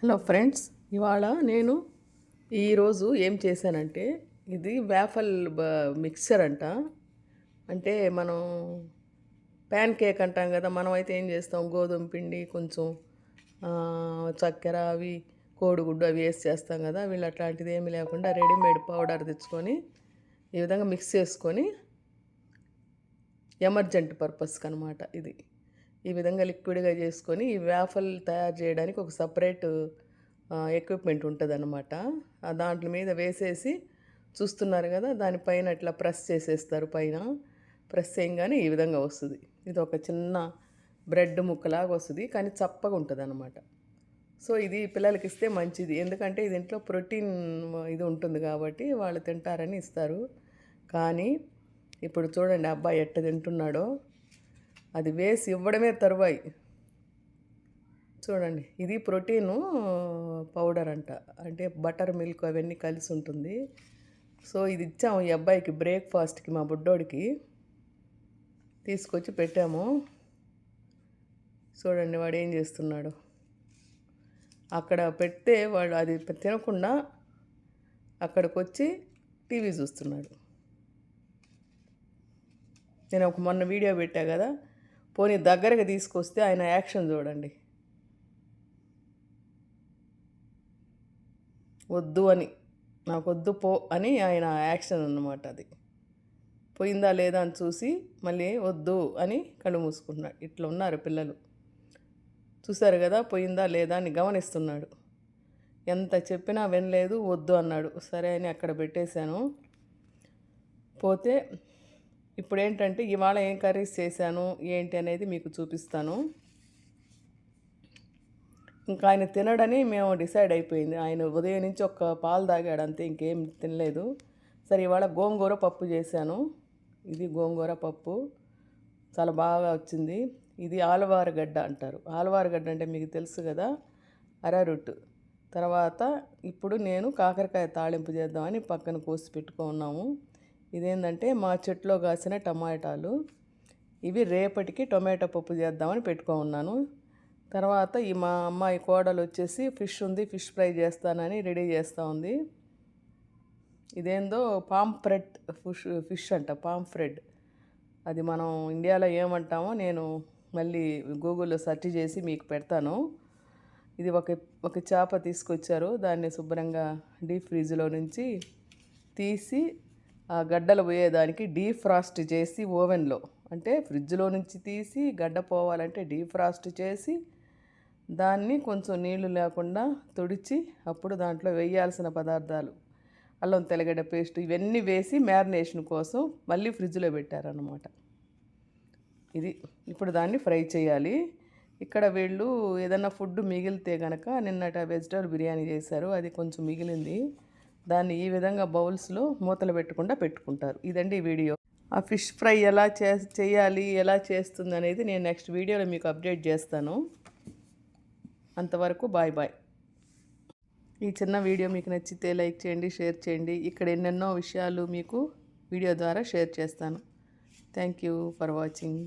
Hello friends, ఇవాళ నేను ఈరోజు ఏం చేశానంటే ఇది వేఫల్ మిక్చర్ అంట. అంటే మనం ప్యాన్ కేక్ అంటాం కదా, మనం అయితే ఏం చేస్తాం, గోధుమ పిండి కొంచెం చక్కెర అవి కోడిగుడ్డు అవి వేసి చేస్తాం కదా. వీళ్ళు అట్లాంటిది ఏమీ లేకుండా రెడీమేడ్ పౌడర్ తెచ్చుకొని ఈ విధంగా మిక్స్ చేసుకొని ఎమర్జెంట్ పర్పస్కి అనమాట. ఇది ఈ విధంగా లిక్విడ్గా చేసుకొని ఈ వేఫల్ తయారు చేయడానికి ఒక సపరేట్ ఎక్విప్మెంట్ ఉంటుంది అనమాట. దాంట్లో మీద వేసేసి చూస్తున్నారు కదా, దానిపైన ఇట్లా ప్రెస్ చేసేస్తారు. పైన ప్రెస్ చేయగానే ఈ విధంగా వస్తుంది. ఇది ఒక చిన్న బ్రెడ్ ముక్కలాగా వస్తుంది, కానీ చప్పగా ఉంటుంది అనమాట. సో ఇది పిల్లలకి ఇస్తే మంచిది, ఎందుకంటే దీంట్లో ప్రోటీన్ ఇది ఉంటుంది కాబట్టి వాళ్ళు తింటారని ఇస్తారు. కానీ ఇప్పుడు చూడండి అబ్బాయి ఎట్ట తింటున్నాడో, అది వేసి ఇవ్వడమే తరువాయి. చూడండి, ఇది ప్రోటీను పౌడర్ అంట, అంటే బటర్ మిల్క్ అవన్నీ కలిసి ఉంటుంది. సో ఇది ఇచ్చాము ఈ అబ్బాయికి బ్రేక్ఫాస్ట్కి, మా బుడ్డోడికి తీసుకొచ్చి పెట్టాము. చూడండి వాడు ఏం చేస్తున్నాడు. అక్కడ పెడితే వాడు అది తినకుండా అక్కడికి వచ్చి టీవీ చూస్తున్నాడు. నేను మొన్న వీడియో పెట్టా కదా, పోనీ దగ్గరగా తీసుకొస్తే ఆయన యాక్షన్ చూడండి. వద్దు అని, నాకు వద్దు పో అని ఆయన యాక్షన్ అన్నమాట. అది పోయిందా లేదా అని చూసి మళ్ళీ వద్దు అని కళ్ళు మూసుకుంటున్నాడు. ఇట్లా ఉన్నారు పిల్లలు. చూశారు కదా, పోయిందా లేదా అని గమనిస్తున్నాడు. ఎంత చెప్పినా వినలేదు, వద్దు అన్నాడు. సరే అని అక్కడ పెట్టేశాను. పోతే ఇప్పుడు ఏంటంటే ఇవాళ ఏం కర్రీస్ చేశాను ఏంటి అనేది మీకు చూపిస్తాను. ఇంకా ఆయన తినడని మేము డిసైడ్ అయిపోయింది. ఆయన ఉదయం నుంచి ఒక పాలు తాగాడు అంతే, ఇంకేం తినలేదు. సరే ఇవాళ గోంగూర పప్పు చేశాను. ఇది గోంగూర పప్పు చాలా బాగా వచ్చింది. ఇది ఆలవారగడ్డ అంటారు. ఆలవారగడ్డ అంటే మీకు తెలుసు కదా, అరరొట్టు. తర్వాత ఇప్పుడు నేను కాకరకాయ తాళింపు చేద్దామని పక్కన కోసి పెట్టుకున్నాము. ఇదేంటంటే మా చెట్లో కాసిన టమాటాలు. ఇవి రేపటికి టొమాటో పప్పు చేద్దామని పెట్టుకున్నాను. తర్వాత ఈ మా అమ్మాయి కోడలు వచ్చేసి ఫిష్ ఉంది, ఫిష్ ఫ్రై చేస్తానని రెడీ చేస్తూ ఉంది. ఇదేందో పాంఫ్రెట్ ఫిష్ అంట, పాంఫ్రెట్. అది మనం ఇండియాలో ఏమంటామో నేను మళ్ళీ గూగుల్లో సెర్చ్ చేసి మీకు పెడతాను. ఇది ఒక చేప తీసుకొచ్చారు. దాన్ని శుభ్రంగా డీప్ ఫ్రిడ్జ్లో నుంచి తీసి ఆ గడ్డలు పోయేదానికి డీఫ్రాస్ట్ చేసి ఓవెన్లో, అంటే ఫ్రిడ్జ్లో నుంచి తీసి గడ్డ పోవాలంటే డీఫ్రాస్ట్ చేసి దాన్ని కొంచెం నీళ్లు లేకుండా తుడిచి అప్పుడు దాంట్లో వేయాల్సిన పదార్థాలు అల్లం తెల్లగడ్డ పేస్ట్ ఇవన్నీ వేసి మ్యారినేషన్ కోసం మళ్ళీ ఫ్రిడ్జ్లో పెట్టారన్నమాట. ఇది ఇప్పుడు దాన్ని ఫ్రై చేయాలి. ఇక్కడ వీళ్ళు ఏదైనా ఫుడ్ మిగిలితే కనుక, నిన్నట వెజిటబుల్ బిర్యానీ చేశారు, అది కొంచెం మిగిలింది. దాన్ని ఈ విధంగా బౌల్స్లో మూతలు పెట్టకుండా పెట్టుకుంటారు. ఇదండి వీడియో. ఆ ఫిష్ ఫ్రై ఎలా చేయాలి, ఎలా చేస్తుంది అనేది నేను నెక్స్ట్ వీడియోలో మీకు అప్డేట్ చేస్తాను. అంతవరకు బాయ్ బాయ్. ఈ చిన్న వీడియో మీకు నచ్చితే లైక్ చేయండి, షేర్ చేయండి. ఇక్కడ ఎన్నెన్నో విషయాలు మీకు వీడియో ద్వారా షేర్ చేస్తాను. Thank you for watching.